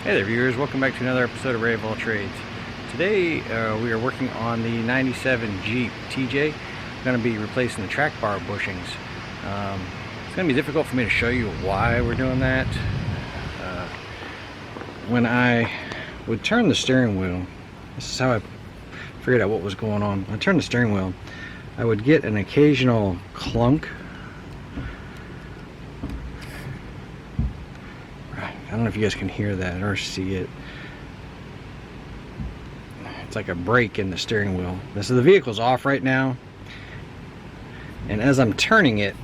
Hey there viewers, welcome back to another episode of Ray of All Trades. Today we are working on the 97 Jeep TJ. I'm going to be replacing the track bar bushings. It's going to be difficult for me to show you why we're doing that. When I would turn the steering wheel, this is how I figured out what was going on. When I turned the steering wheel, I would get an occasional clunk. I don't know if you guys can hear that or see it. It's like a break in the steering wheel. So the vehicle's off right now, and as I'm turning it,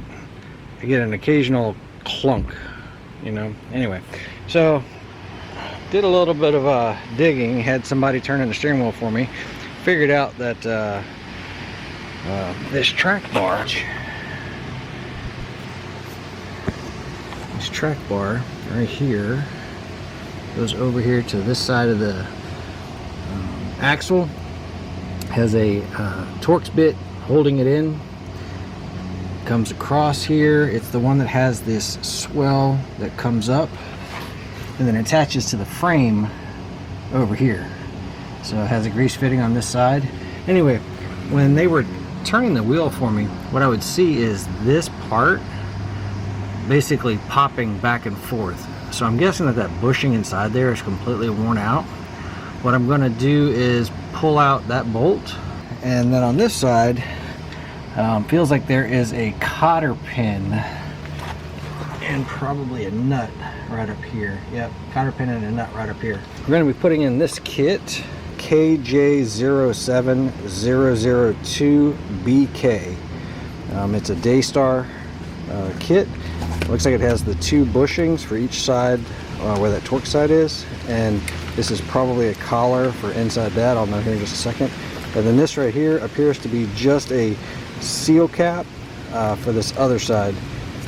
I get an occasional clunk, you know. Anyway, so did a little bit of digging, had somebody turning the steering wheel for me, figured out that this track bar right here goes over here to this side of the axle, has a Torx bit holding it in, comes across here. It's the one that has this swell that comes up and then attaches to the frame over here, so it has a grease fitting on this side. Anyway, when they were turning the wheel for me, what I would see is this part basically popping back and forth. So I'm guessing that that bushing inside there is completely worn out. What I'm going to do is pull out that bolt, and then on this side feels like there is a cotter pin and probably a nut right up here. Yep, cotter pin and a nut right up here. We're going to be putting in this kit, KJ07002BK. It's a Daystar kit. Looks like it has the two bushings for each side where that Torx side is, and this is probably a collar for inside that. I'll know here in just a second. And then this right here appears to be just a seal cap for this other side.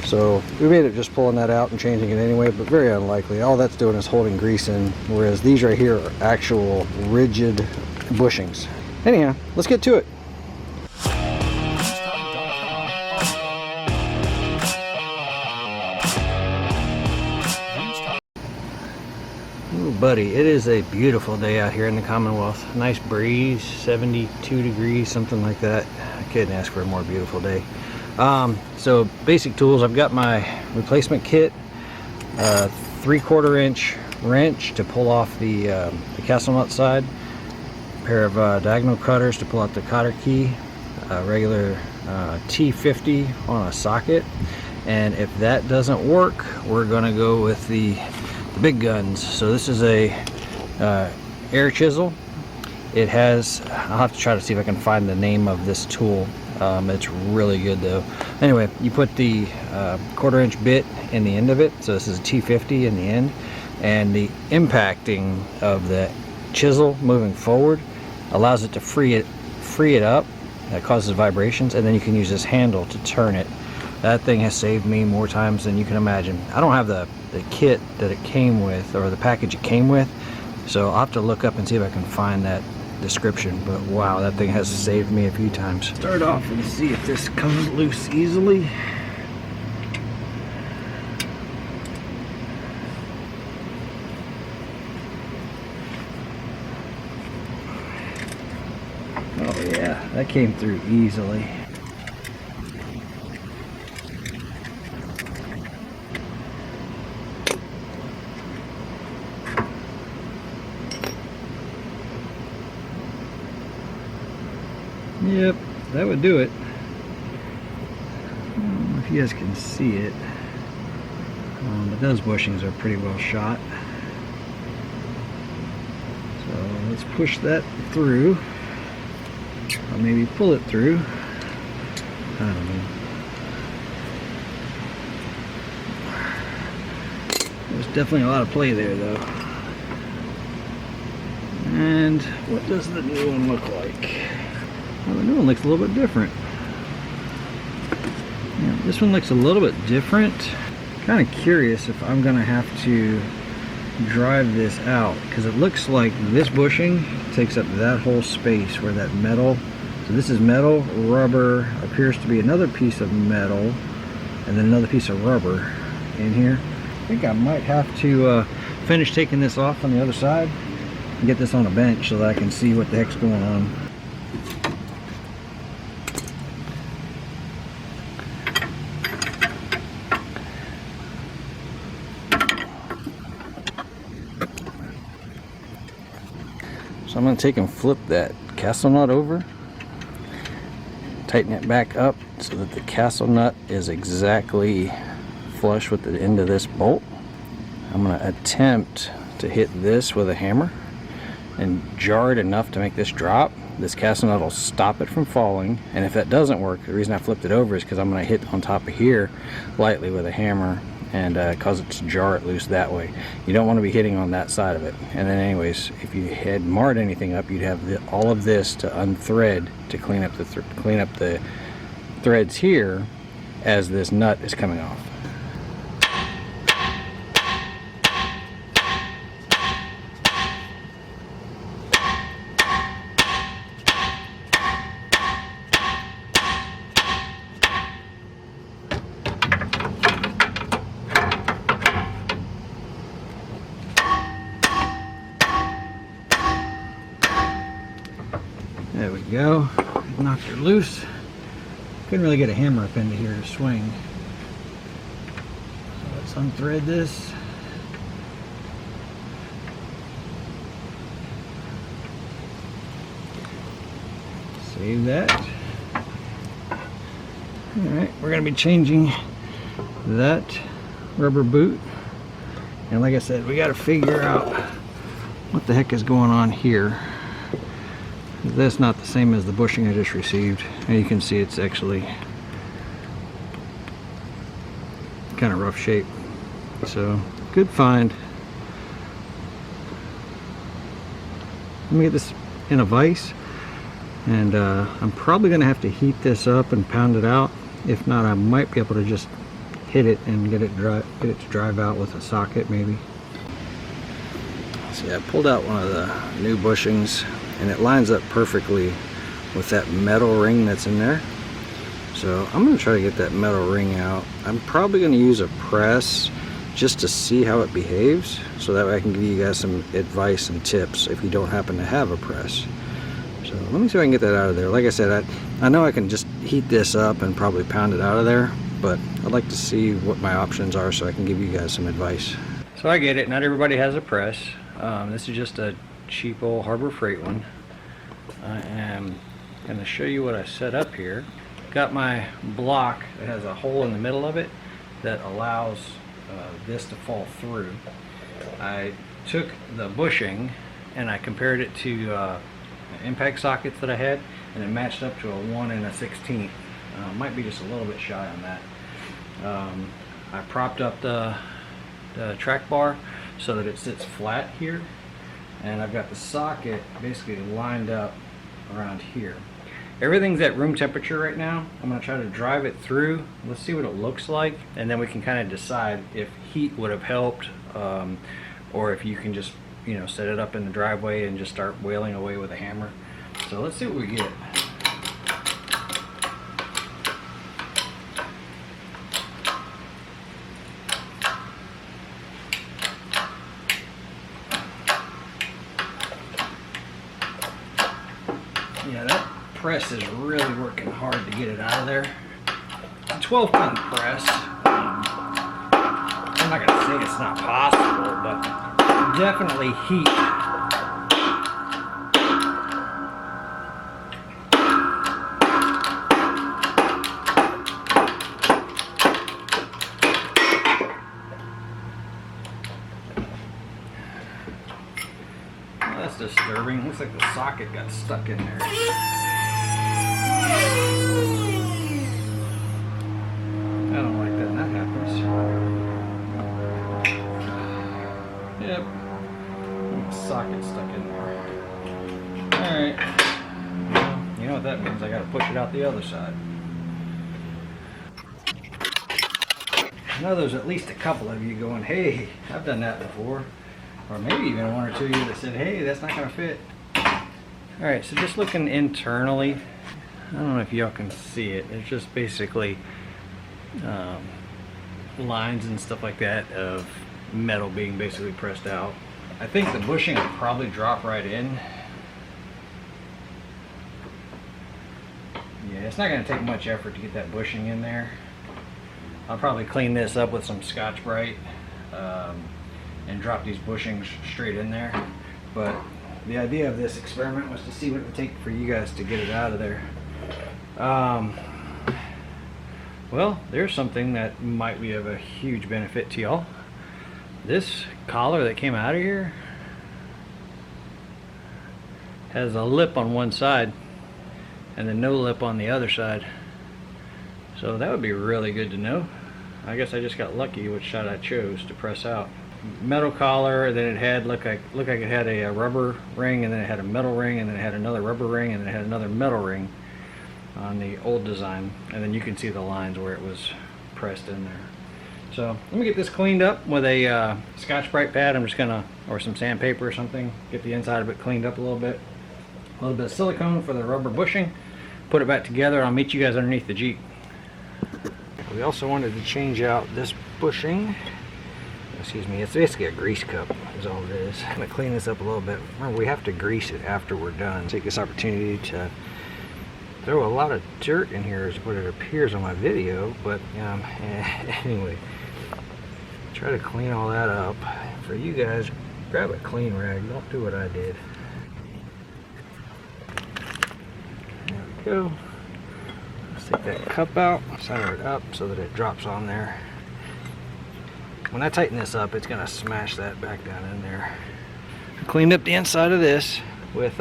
So we made it just pulling that out and changing it anyway, but very unlikely. All that's doing is holding grease in, whereas these right here are actual rigid bushings. Anyhow, let's get to it. Ooh, buddy, it is a beautiful day out here in the Commonwealth. Nice breeze, 72 degrees, something like that. I couldn't ask for a more beautiful day. So basic tools, I've got my replacement kit, 3/4 inch wrench to pull off the castle nut side, a pair of diagonal cutters to pull out the cotter key, a regular T50 on a socket, and if that doesn't work, we're gonna go with the big guns. So this is a air chisel. It has, I'll have to try to see if I can find the name of this tool. It's really good though. Anyway, you put the 1/4 inch bit in the end of it, so this is a T50 in the end, and the impacting of the chisel moving forward allows it to free it up. That causes vibrations, and then you can use this handle to turn it. That thing has saved me more times than you can imagine. I don't have the kit that it came with, or the package it came with, so I'll have to look up and see if I can find that description. But wow, that thing has saved me a few times. Start off and see if this comes loose easily. Oh yeah, that came through easily. Yep, that would do it. I don't know if you guys can see it, but those bushings are pretty well shot. So let's push that through, or maybe pull it through. I don't know. There's definitely a lot of play there though. And what does the new one look like? Well, the new one looks a little bit different. Yeah, this one looks a little bit different. Kind of curious if I'm gonna have to drive this out, because it looks like this bushing takes up that whole space where that metal. So this is metal, rubber, appears to be another piece of metal, and then another piece of rubber in here. I think I might have to finish taking this off on the other side and get this on a bench so that I can see what the heck's going on. So I'm going to take and flip that castle nut over, tighten it back up so that the castle nut is exactly flush with the end of this bolt. I'm going to attempt to hit this with a hammer and jar it enough to make this drop. This castle nut will stop it from falling, and if that doesn't work, the reason I flipped it over is because I'm going to hit on top of here lightly with a hammer and cause it to jar it loose that way. You don't want to be hitting on that side of it. And then anyways, if you had marred anything up, you'd have all of this to unthread to clean up the threads here as this nut is coming off. There we go. Knocked her loose. Couldn't really get a hammer up into here to swing. So let's unthread this. Save that. Alright, we're going to be changing that rubber boot. And like I said, we got to figure out what the heck is going on here. That's not the same as the bushing I just received, and you can see it's actually kind of rough shape. So good find. Let me get this in a vise, and I'm probably going to have to heat this up and pound it out. If not, I might be able to just hit it and get it to drive out with a socket maybe. See, I pulled out one of the new bushings, and it lines up perfectly with that metal ring that's in there. So I'm going to try to get that metal ring out. I'm probably going to use a press just to see how it behaves, so that way I can give you guys some advice and tips if you don't happen to have a press. So let me see if I can get that out of there. Like I said, I know I can just heat this up and probably pound it out of there, but I'd like to see what my options are so I can give you guys some advice. So I get it, not everybody has a press. This is just a cheap old Harbor Freight one. I am going to show you what I set up here. Got my block that has a hole in the middle of it that allows this to fall through. I took the bushing and I compared it to impact sockets that I had, and it matched up to a 1 1/16. Might be just a little bit shy on that. I propped up the track bar so that it sits flat here, and I've got the socket basically lined up around here. Everything's at room temperature right now. I'm going to try to drive it through. Let's see what it looks like, and then we can kind of decide if heat would have helped, or if you can just, you know, set it up in the driveway and just start wailing away with a hammer. So let's see what we get. Yeah, that press is really working hard to get it out of there. It's a 12-ton press. I'm not going to say it's not possible, but definitely heat. Well, that's disturbing. Looks like the socket got stuck in there. I don't like that. That happens. Yep. Socket stuck in there. Alright. Well, you know what that means. I gotta push it out the other side. I know there's at least a couple of you going, hey, I've done that before. Or maybe even one or two of you that said, hey, that's not gonna fit. Alright, so just looking internally, I don't know if y'all can see it. It's just basically lines and stuff like that of metal being basically pressed out. I think the bushing will probably drop right in. Yeah, it's not going to take much effort to get that bushing in there. I'll probably clean this up with some Scotch-Brite and drop these bushings straight in there. But the idea of this experiment was to see what it would take for you guys to get it out of there. Well, there's something that might be of a huge benefit to y'all. This collar that came out of here has a lip on one side and then no lip on the other side. So that would be really good to know. I guess I just got lucky which side I chose to press out. Metal collar, then it had looked like it had a rubber ring, and then it had a metal ring, and then it had another rubber ring, and then it had another metal ring on the old design, and then you can see the lines where it was pressed in there. So let me get this cleaned up with a Scotch-Brite pad. I'm just gonna, or some sandpaper or something, get the inside of it cleaned up a little bit. A little bit of silicone for the rubber bushing. Put it back together. I'll meet you guys underneath the Jeep. We also wanted to change out this bushing. Excuse me, it's basically a grease cup is all it is. I'm gonna clean this up a little bit. Remember, we have to grease it after we're done. Take this opportunity to throw a lot of dirt in here is what it appears on my video, but anyway, try to clean all that up. For you guys, grab a clean rag, don't do what I did. There we go. Let's take that cup out, center it up so that it drops on there. When I tighten this up, it's gonna smash that back down in there. I cleaned up the inside of this with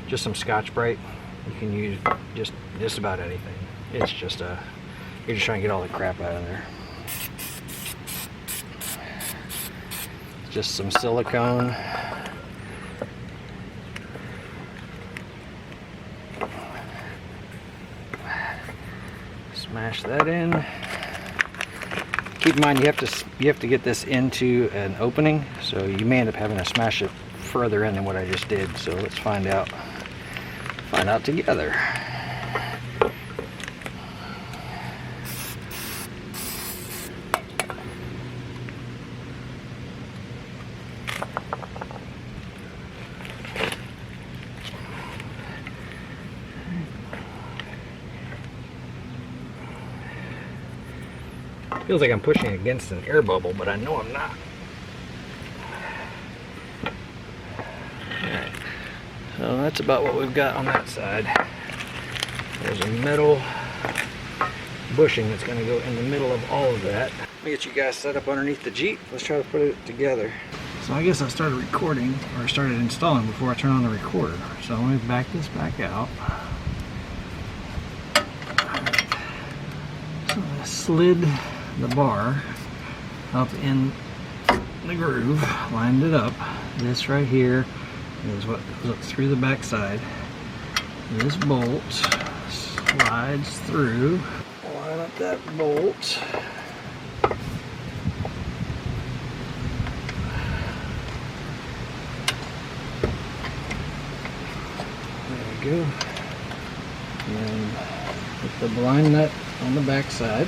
just some Scotch-Brite. You can use just about anything. It's just you're just trying to get all the crap out of there. Just some silicone. Smash that in. Keep in mind you have to get this into an opening, so you may end up having to smash it further in than what I just did. So let's find out together. Feels like I'm pushing against an air bubble, but I know I'm not. Alright, so that's about what we've got on that side. There's a metal bushing that's going to go in the middle of all of that. Let me get you guys set up underneath the Jeep. Let's try to put it together. So I guess I started recording, or started installing before I turn on the recorder. So let me back this back out. So I slid the bar up in the groove, lined it up. This right here is what goes up through the back side. This bolt slides through. Line up that bolt. There we go. And then put the blind nut on the back side.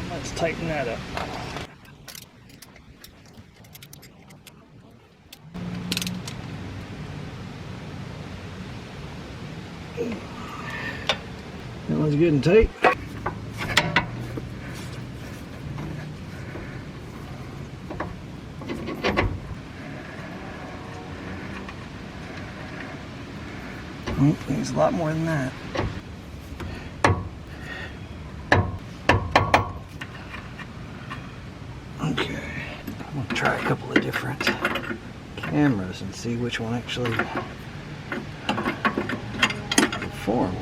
Let's tighten that up. That one's good and tight. Oh, needs a lot more than that. Okay, I'm gonna try a couple of different cameras and see which one actually performs.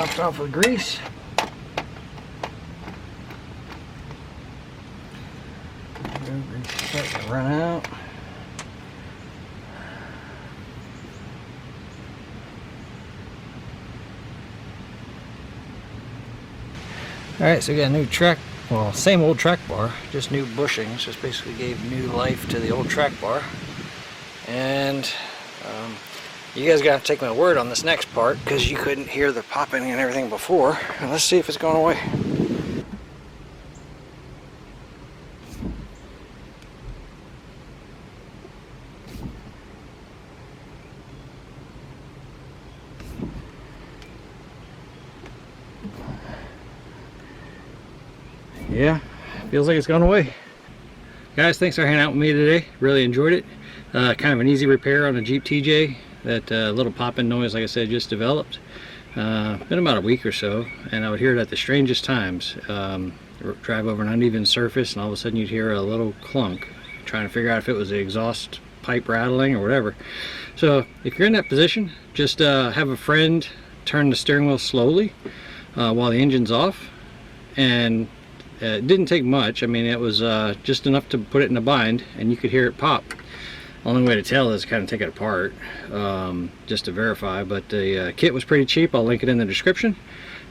topped off with grease. Grease is starting to run out. Alright, so we got a new track, well, same old track bar, just new bushings. Just basically gave new life to the old track bar. And you guys gotta take my word on this next part, because you couldn't hear the popping and everything before. And let's see if it's going away. Yeah, feels like it's gone away. Guys, thanks for hanging out with me today. Really enjoyed it. Kind of an easy repair on a Jeep TJ. That little popping noise, like I said, just developed. Been about a week or so, and I would hear it at the strangest times. Drive over an uneven surface, and all of a sudden you'd hear a little clunk, trying to figure out if it was the exhaust pipe rattling or whatever. So if you're in that position, just have a friend turn the steering wheel slowly while the engine's off. And it didn't take much. I mean, it was just enough to put it in a bind, and you could hear it pop. Only way to tell is kind of take it apart, just to verify. But the kit was pretty cheap. I'll link it in the description.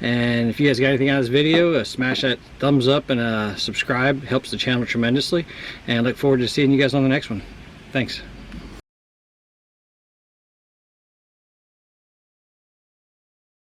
And if you guys got anything out of this video, smash that thumbs up and subscribe. Helps the channel tremendously. And I look forward to seeing you guys on the next one. Thanks.